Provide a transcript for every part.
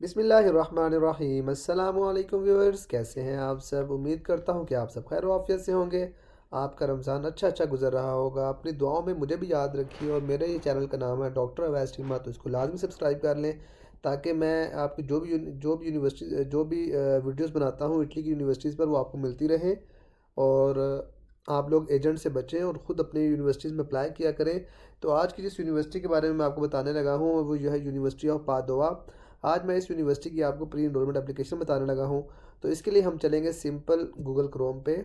बिस्मिल्लाहिर्रहमानिर्रहीम। अस्सलामु अलैकुम व्यूअर्स, कैसे हैं आप सब। उम्मीद करता हूं कि आप सब खैर वाफियत से होंगे। आपका रमज़ान अच्छा गुजर रहा होगा। अपनी दुआओं में मुझे भी याद रखिए। और मेरे ये चैनल का नाम है डॉक्टर अवैस टीमा, तो इसको लाजमी सब्सक्राइब कर लें ताकि मैं आपकी जो भी यूनिवर्सिटी जो भी वीडियोस बनाता हूँ इटली की यूनिवर्सिटीज़ पर, वो आपको मिलती रहें। और आप लोग एजेंट से बचें और ख़ुद अपनी यूनिवर्सिटीज़ में अप्लाई किया करें। तो आज की जिस यूनिवर्सिटी के बारे में मैं आपको बताने लगा हूँ वो जो है यूनिवर्सिटी ऑफ पादोवा। आज मैं इस यूनिवर्सिटी की आपको प्री इनरोलमेंट एप्लीकेशन बताने लगा हूँ। तो इसके लिए हम चलेंगे सिंपल गूगल क्रोम पे।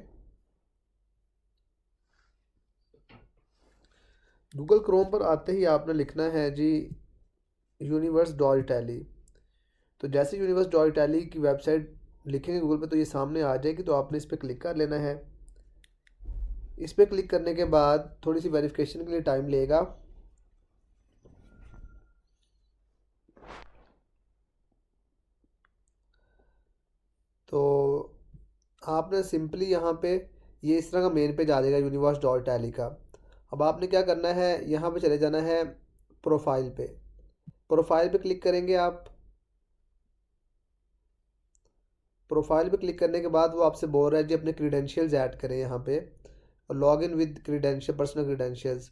गूगल क्रोम पर आते ही आपने लिखना है जी यूनिवर्स डॉट इटैली। तो जैसे यूनिवर्स डॉट इटैली की वेबसाइट लिखेंगे गूगल पे तो ये सामने आ जाएगी। तो आपने इस पर क्लिक कर लेना है। इस पर क्लिक करने के बाद थोड़ी सी वेरिफिकेशन के लिए टाइम लेगा। तो आपने सिंपली यहाँ पे ये इस तरह का मेन पेज आ जाएगा यूनिवर्स डॉट टैली का। अब आपने क्या करना है, यहाँ पे चले जाना है प्रोफाइल पे। प्रोफाइल पे क्लिक करेंगे आप। प्रोफाइल पे क्लिक करने के बाद वो आपसे बोल रहा है जी अपने क्रीडेंशियल्स ऐड करें यहाँ पे, और log in with credential personal credentials.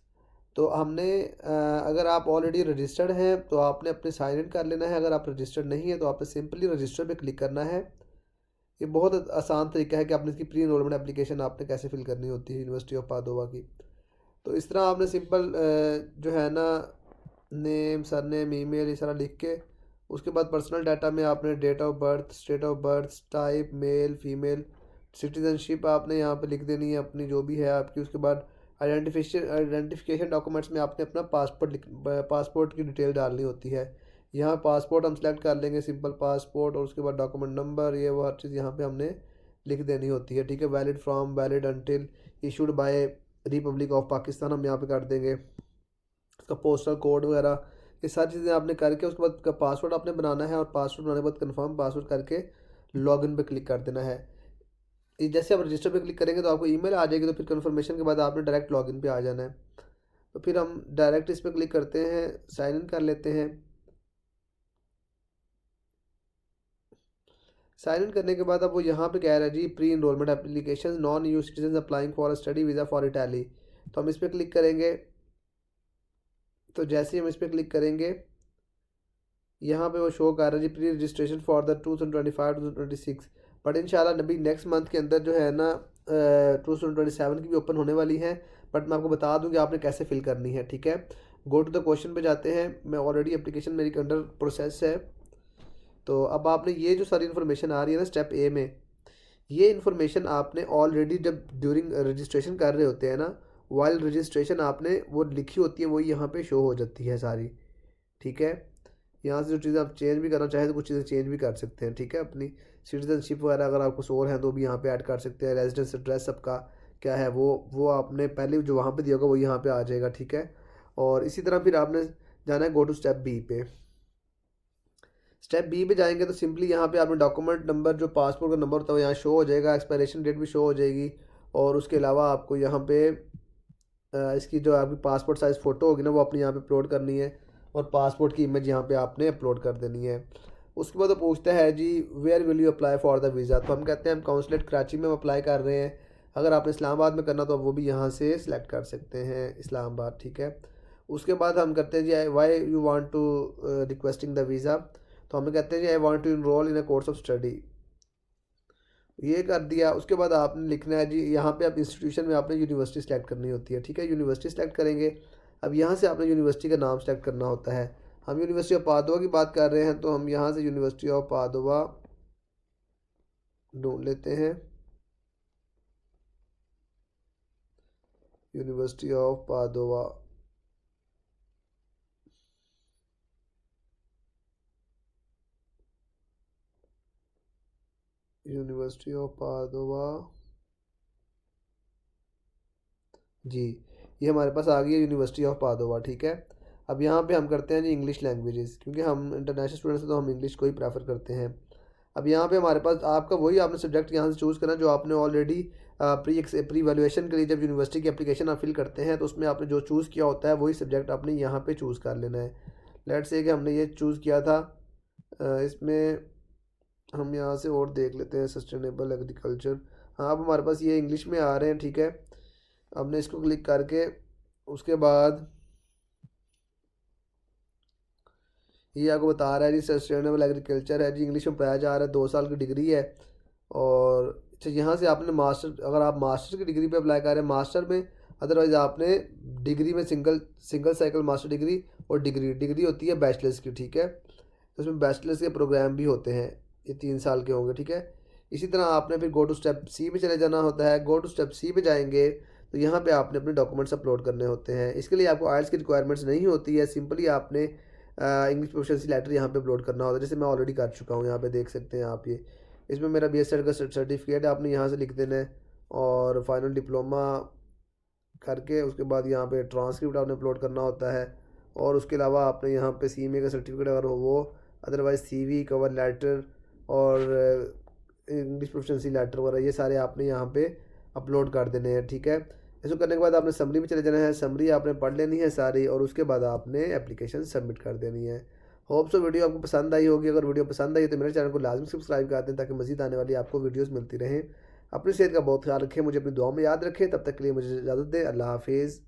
तो हमने अगर आप ऑलरेडी रजिस्टर्ड हैं तो आपने अपने साइन इन कर लेना है। अगर आप रजिस्टर्ड नहीं है तो आपने सिंपली रजिस्टर पे क्लिक करना है। ये बहुत आसान तरीका है कि आपने इसकी प्री इनरोलमेंट एप्लीकेशन आपने कैसे फिल करनी होती है यूनिवर्सिटी ऑफ पादोवा की। तो इस तरह आपने सिंपल जो है ना नेम सरनेम ईमेल ये सारा लिख के, उसके बाद पर्सनल डाटा में आपने date of birth, state of birth, type male female, citizenship आपने यहाँ पे लिख देनी है अपनी जो भी है आपकी। उसके बाद आइडेंटिफिकेशन डॉक्यूमेंट्स में आपने अपना पासपोर्ट की डिटेल डालनी होती है। यहाँ पासपोर्ट हम सेलेक्ट कर लेंगे, सिंपल पासपोर्ट, और उसके बाद डॉक्यूमेंट नंबर ये वो हर चीज़ यहाँ पे हमने लिख देनी होती है। ठीक है, valid from valid until issued by Republic of Pakistan हम यहाँ पे कर देंगे। उसका पोस्टल कोड वगैरह ये सारी चीज़ें आपने करके उसके बाद पासवर्ड आपने बनाना है, और पासवर्ड बनाने के बाद कंफर्म पासवर्ड करके लॉगिन पे क्लिक कर देना है। ये जैसे आप रजिस्टर पे क्लिक करेंगे तो आपको ईमेल आ जाएगी। तो फिर कंफर्मेशन के बाद आपने डायरेक्ट लॉगिन पे आ जाना है। तो फिर हम डायरेक्ट इस पर क्लिक करते हैं, साइन इन कर लेते हैं। साइन इन करने के बाद अब वो यहाँ पे कह रहा है जी pre enrolment application non EU citizen applying for study visa for Italy. तो हम इस पर क्लिक करेंगे। तो जैसे ही हम इस पर क्लिक करेंगे यहाँ पे वो शो कर रहा है जी pre registration for the 2025-2026। But इंशाल्लाह नबी नेक्स्ट मंथ के अंदर जो है ना 2027 की भी ओपन होने वाली है। बट मैं आपको बता दूँ कि आपने कैसे फिल करनी है। ठीक है, गो टू द क्वेश्चन पे जाते हैं। मैं ऑलरेडी एप्लीकेशन मेरी अंडर प्रोसेस है। तो अब आपने ये जो सारी इन्फॉर्मेशन आ रही है ना स्टेप ए में, ये इन्फॉर्मेशन आपने ऑलरेडी जब ड्यूरिंग रजिस्ट्रेशन कर रहे होते हैं ना, वाइल रजिस्ट्रेशन आपने वो लिखी होती है, वो यहाँ पे शो हो जाती है सारी। ठीक है, यहाँ से जो चीज़ें आप चेंज भी करना चाहें तो कुछ चीज़ें चेंज भी कर सकते हैं। ठीक है, अपनी सिटीजनशिप वगैरह अगर आपको कुछ और हैं तो भी यहाँ पे ऐड कर सकते हैं। रेजिडेंस एड्रेस सबका क्या है वो आपने पहले जो वहाँ पे दिया होगा वो यहाँ पे आ जाएगा। ठीक है, और इसी तरह फिर आपने जाना है गो टू स्टेप बी पे। स्टेप बी पे जाएंगे तो सिंपली यहाँ पे आपने डॉक्यूमेंट नंबर जो पासपोर्ट का नंबर होता है वो यहाँ शो हो जाएगा, एक्सपायरेशन डेट भी शो हो जाएगी। और उसके अलावा आपको यहाँ पे इसकी जो आपकी पासपोर्ट साइज़ फ़ोटो होगी ना वो अपनी यहाँ पे अपलोड करनी है, और पासपोर्ट की इमेज यहाँ पे आपने अपलोड कर देनी है। उसके बाद वो पूछता है जी where will you apply for the visa. तो हम कहते हैं हम काउंसलेट कराची में हम अप्लाई कर रहे हैं। अगर आपने इस्लामाबाद में करना तो वो भी यहाँ से सिलेक्ट कर सकते हैं इस्लामाबाद। ठीक है, उसके बाद हम करते हैं जी why you want to requesting the visa. तो हम कहते हैं जी I want to enrol in a course of study, ये कर दिया। उसके बाद आपने लिखना है जी यहाँ पे आप इंस्टीट्यूशन में आपने यूनिवर्सिटी सेलेक्ट करनी होती है। ठीक है, यूनिवर्सिटी सेलेक्ट करेंगे। अब यहाँ से आपने यूनिवर्सिटी का नाम सेलेक्ट करना होता है। हम यूनिवर्सिटी ऑफ पादोवा की बात कर रहे हैं तो हम यहाँ से यूनिवर्सिटी ऑफ पादोवा ढूंढ लेते हैं। यूनिवर्सिटी ऑफ पादोवा, यूनिवर्सिटी ऑफ पादोवा जी, ये हमारे पास आ गई है यूनिवर्सिटी ऑफ पादोवा। ठीक है, अब यहाँ पे हम करते हैं जी इंग्लिश लैंग्वेजेस, क्योंकि हम इंटरनेशनल स्टूडेंट्स हैं तो हम इंग्लिश को ही प्रेफर करते हैं। अब यहाँ पे हमारे पास आपका वही आपने सब्जेक्ट यहाँ से चूज़ करना जो आपने ऑलरेडी प्री वैल्यूएशन के लिए जब यूनिवर्सिटी की एप्लीकेशन आप फिल करते हैं तो उसमें आपने जो चूज़ किया होता है वही सब्जेक्ट आपने यहाँ पे चूज़ कर लेना है। लेट्स से कि हमने ये चूज़ किया था इसमें हम यहाँ से और देख लेते हैं सस्टेनेबल एग्रीकल्चर। हाँ, अब हमारे पास ये इंग्लिश में आ रहे हैं, ठीक है। हमने इसको क्लिक करके उसके बाद ये आपको बता रहा है जी सस्टेनेबल एग्रीकल्चर है जी, इंग्लिश में पढ़ाया जा रहा है, 2 साल की डिग्री है। और अच्छा, यहाँ से आपने मास्टर, अगर आप मास्टर की डिग्री पे अप्लाई कर रहे हैं मास्टर में, अदरवाइज़ आपने डिग्री में single single cycle master degree और डिग्री डिग्री होती है बैचलर्स की, ठीक है। तो उसमें बैचलर्स के प्रोग्राम भी होते हैं, ये 3 साल के होंगे, ठीक है। इसी तरह आपने फिर गो टू स्टेप सी पे चले जाना होता है। गो टू स्टेप सी पे जाएंगे तो यहाँ पे आपने अपने डॉक्यूमेंट्स अपलोड करने होते हैं। इसके लिए आपको आइल्स की रिक्वायरमेंट्स नहीं होती है, सिंपली आपने इंग्लिश प्रोफिशिएंसी लेटर यहाँ पे अपलोड करना होता है, जैसे मैं ऑलरेडी कर चुका हूँ। यहाँ पे देख सकते हैं आप, ये इसमें मेरा BSc का सर्टिफिकेट है, आपने यहाँ से लिख देना है। और फाइनल डिप्लोमा करके उसके बाद यहाँ पे ट्रांसक्रिप्ट आपने अपलोड करना होता है। और उसके अलावा आपने यहाँ पे CMA का सर्टिफिकेट अगर हो वो, अदरवाइज़ CV, कवर लेटर और इंग्लिश प्रोफिशिएंसी लेटर वगैरह, ये सारे आपने यहाँ पे अपलोड कर देने हैं, ठीक है। इसको करने के बाद आपने समरी में चले जाना है, समरी आपने पढ़ लेनी है सारी, और उसके बाद आपने एप्लीकेशन सबमिट कर देनी है। होप सो वीडियो आपको पसंद आई होगी। अगर वीडियो पसंद आई तो मेरे चैनल को लाजमी सब्सक्राइब कर दें ताकि मज़ीद आने वाली आपको वीडियोस मिलती रहें। अपनी सेहत का बहुत ख्याल रखें, मुझे अपनी दुआ में याद रखें। तब तक के लिए मुझे इजाज़त दें। अल्लाह हाफिज़।